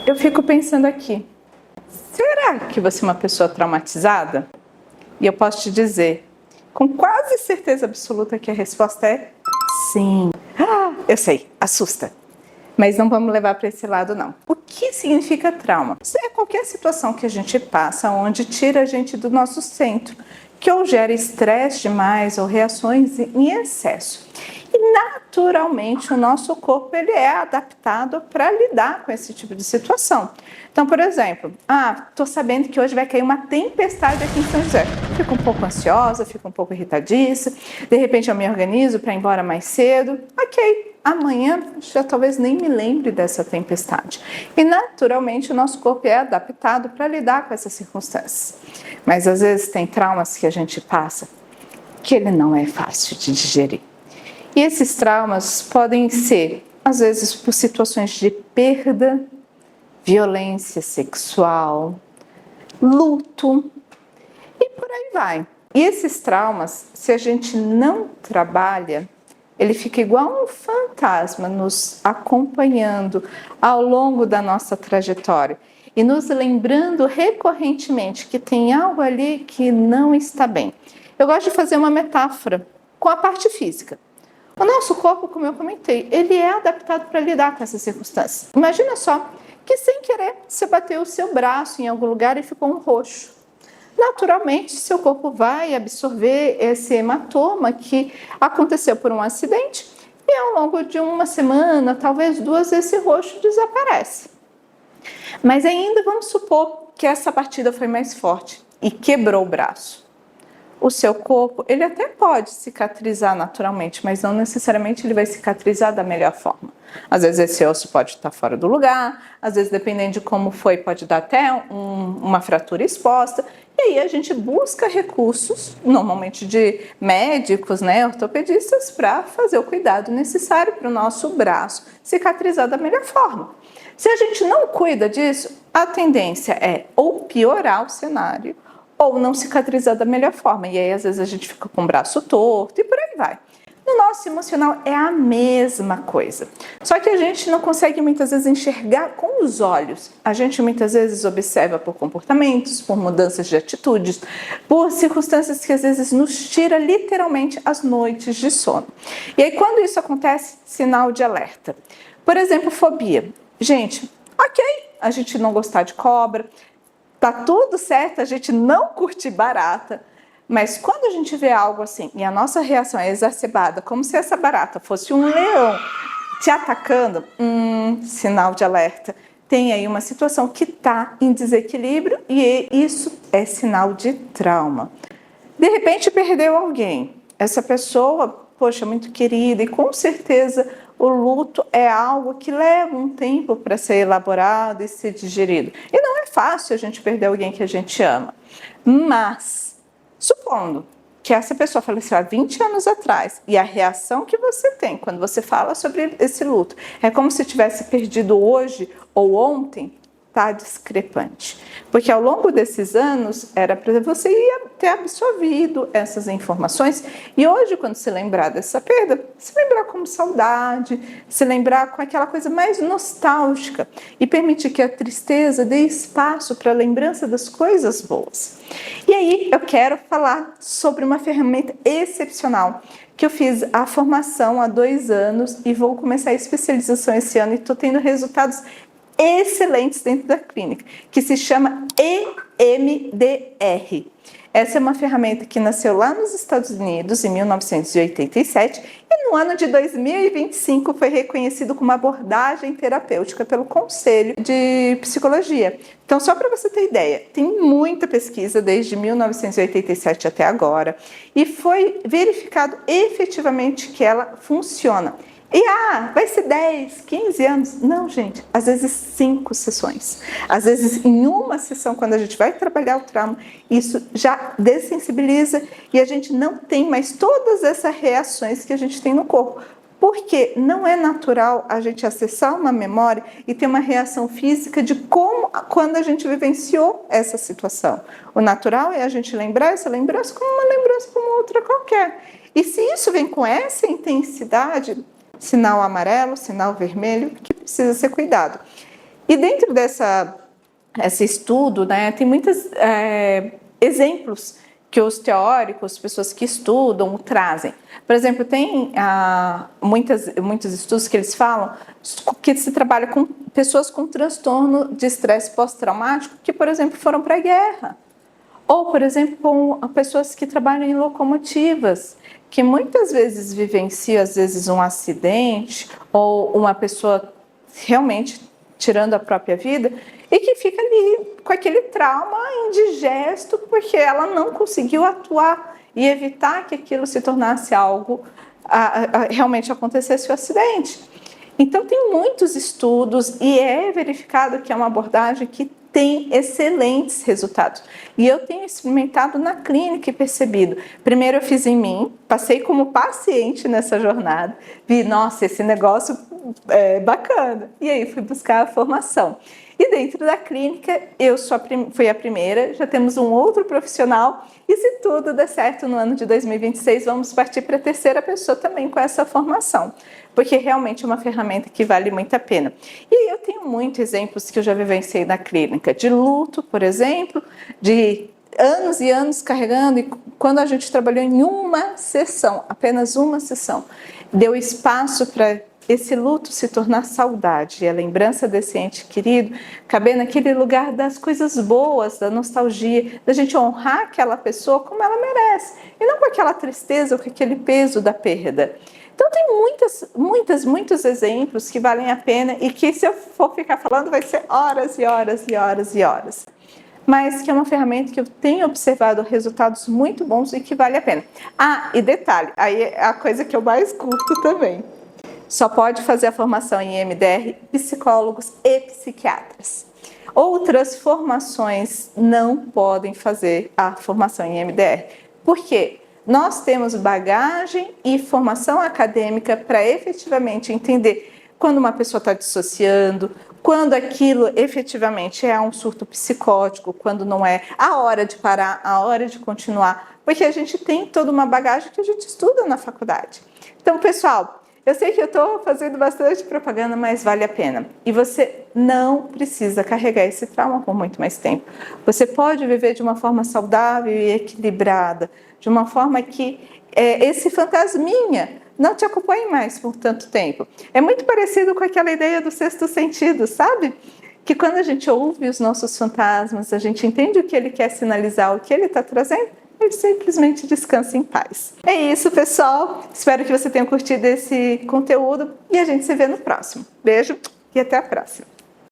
Eu fico pensando aqui, será que você é uma pessoa traumatizada? E eu posso te dizer, com quase certeza absoluta, que a resposta é sim. Eu sei, assusta. Mas não vamos levar para esse lado, não. O que significa trauma? Isso é qualquer situação que a gente passa onde tira a gente do nosso centro, que ou gera estresse demais ou reações em excesso. E naturalmente o nosso corpo ele é adaptado para lidar com esse tipo de situação. Então, por exemplo, estou sabendo que hoje vai cair uma tempestade aqui em São José. Fico um pouco ansiosa, fico um pouco irritadiça, de repente eu me organizo para ir embora mais cedo. Ok, amanhã já talvez nem me lembre dessa tempestade. E naturalmente o nosso corpo é adaptado para lidar com essas circunstâncias. Mas às vezes tem traumas que a gente passa que ele não é fácil de digerir. E esses traumas podem ser, às vezes, por situações de perda, violência sexual, luto e por aí vai. E esses traumas, se a gente não trabalha, ele fica igual um fantasma nos acompanhando ao longo da nossa trajetória e nos lembrando recorrentemente que tem algo ali que não está bem. Eu gosto de fazer uma metáfora com a parte física. O nosso corpo, como eu comentei, ele é adaptado para lidar com essas circunstâncias. Imagina só que sem querer você bateu o seu braço em algum lugar e ficou um roxo. Naturalmente, seu corpo vai absorver esse hematoma que aconteceu por um acidente e ao longo de uma semana, talvez duas, esse roxo desaparece. Mas ainda vamos supor que essa batida foi mais forte e quebrou o braço. O seu corpo, ele até pode cicatrizar naturalmente, mas não necessariamente ele vai cicatrizar da melhor forma. Às vezes esse osso pode estar fora do lugar, às vezes dependendo de como foi, pode dar até uma fratura exposta. E aí a gente busca recursos, normalmente de médicos, ortopedistas, para fazer o cuidado necessário para o nosso braço cicatrizar da melhor forma. Se a gente não cuida disso, a tendência é ou piorar o cenário, ou não cicatrizar da melhor forma. E aí, às vezes, a gente fica com o braço torto e por aí vai. No nosso emocional é a mesma coisa. Só que a gente não consegue, muitas vezes, enxergar com os olhos. A gente, muitas vezes, observa por comportamentos, por mudanças de atitudes, por circunstâncias que, às vezes, nos tira, literalmente, as noites de sono. E aí, quando isso acontece, sinal de alerta. Por exemplo, fobia. Gente, ok, a gente não gostar de cobra, tá tudo certo, a gente não curte barata, mas quando a gente vê algo assim e a nossa reação é exacerbada, como se essa barata fosse um leão te atacando, sinal de alerta. Tem aí uma situação que está em desequilíbrio e isso é sinal de trauma. De repente perdeu alguém, essa pessoa, poxa, muito querida e com certeza o luto é algo que leva um tempo para ser elaborado e ser digerido. E não é fácil a gente perder alguém que a gente ama. Mas, supondo que essa pessoa faleceu há 20 anos atrás e a reação que você tem quando você fala sobre esse luto é como se tivesse perdido hoje ou ontem, está discrepante. Porque ao longo desses anos, era para você ia ter absorvido essas informações e hoje, quando se lembrar dessa perda, se lembrar como saudade, se lembrar com aquela coisa mais nostálgica e permitir que a tristeza dê espaço para a lembrança das coisas boas. E aí eu quero falar sobre uma ferramenta excepcional que eu fiz a formação há 2 anos e vou começar a especialização esse ano e estou tendo resultados excelentes dentro da clínica, que se chama EMDR. Essa é uma ferramenta que nasceu lá nos Estados Unidos em 1987 e no ano de 2025 foi reconhecido como abordagem terapêutica pelo Conselho de Psicologia. Então, só para você ter ideia, tem muita pesquisa desde 1987 até agora e foi verificado efetivamente que ela funciona. E vai ser 10, 15 anos. Não, gente, às vezes 5 sessões. Às vezes em uma sessão, quando a gente vai trabalhar o trauma, isso já dessensibiliza e a gente não tem mais todas essas reações que a gente tem no corpo. Porque não é natural a gente acessar uma memória e ter uma reação física de quando a gente vivenciou essa situação. O natural é a gente lembrar essa lembrança como uma lembrança como outra qualquer. E se isso vem com essa intensidade, sinal amarelo, sinal vermelho, que precisa ser cuidado. E dentro esse estudo, né, tem muitos exemplos que os teóricos, pessoas que estudam, trazem. Por exemplo, tem muitos estudos que eles falam que se trabalha com pessoas com transtorno de estresse pós-traumático que, por exemplo, foram para a guerra. Ou, por exemplo, com pessoas que trabalham em locomotivas, que muitas vezes vivenciam, às vezes, um acidente ou uma pessoa realmente tirando a própria vida e que fica ali com aquele trauma indigesto porque ela não conseguiu atuar e evitar que aquilo se tornasse algo, realmente acontecesse o acidente. Então, tem muitos estudos e é verificado que é uma abordagem que tem excelentes resultados. E eu tenho experimentado na clínica e percebido. Primeiro eu fiz em mim, passei como paciente nessa jornada, vi, nossa, esse negócio é bacana. E aí fui buscar a formação. E dentro da clínica, eu fui a primeira, já temos um outro profissional e se tudo der certo no ano de 2026, vamos partir para a terceira pessoa também com essa formação, porque realmente é uma ferramenta que vale muito a pena. E eu tenho muitos exemplos que eu já vivenciei na clínica, de luto, por exemplo, de anos e anos carregando, e quando a gente trabalhou em uma sessão, apenas uma sessão, deu espaço para esse luto se tornar saudade, e a lembrança desse ente querido caber naquele lugar das coisas boas, da nostalgia, da gente honrar aquela pessoa como ela merece, e não com aquela tristeza ou com aquele peso da perda. Então tem muitos exemplos que valem a pena e que se eu for ficar falando vai ser horas e horas e horas e horas. Mas que é uma ferramenta que eu tenho observado resultados muito bons e que vale a pena. Ah, e detalhe, aí é a coisa que eu mais curto também. Só pode fazer a formação em EMDR psicólogos e psiquiatras. Outras formações não podem fazer a formação em EMDR. Por quê? Nós temos bagagem e formação acadêmica para efetivamente entender quando uma pessoa está dissociando, quando aquilo efetivamente é um surto psicótico, quando não é, a hora de parar, a hora de continuar, porque a gente tem toda uma bagagem que a gente estuda na faculdade. Então, pessoal, eu sei que eu estou fazendo bastante propaganda, mas vale a pena. E você não precisa carregar esse trauma por muito mais tempo. Você pode viver de uma forma saudável e equilibrada, de uma forma que esse fantasminha não te acompanhe mais por tanto tempo. É muito parecido com aquela ideia do sexto sentido, sabe? Que quando a gente ouve os nossos fantasmas, a gente entende o que ele quer sinalizar, o que ele está trazendo, ele simplesmente descansa em paz. É isso, pessoal. Espero que você tenha curtido esse conteúdo e a gente se vê no próximo. Beijo e até a próxima.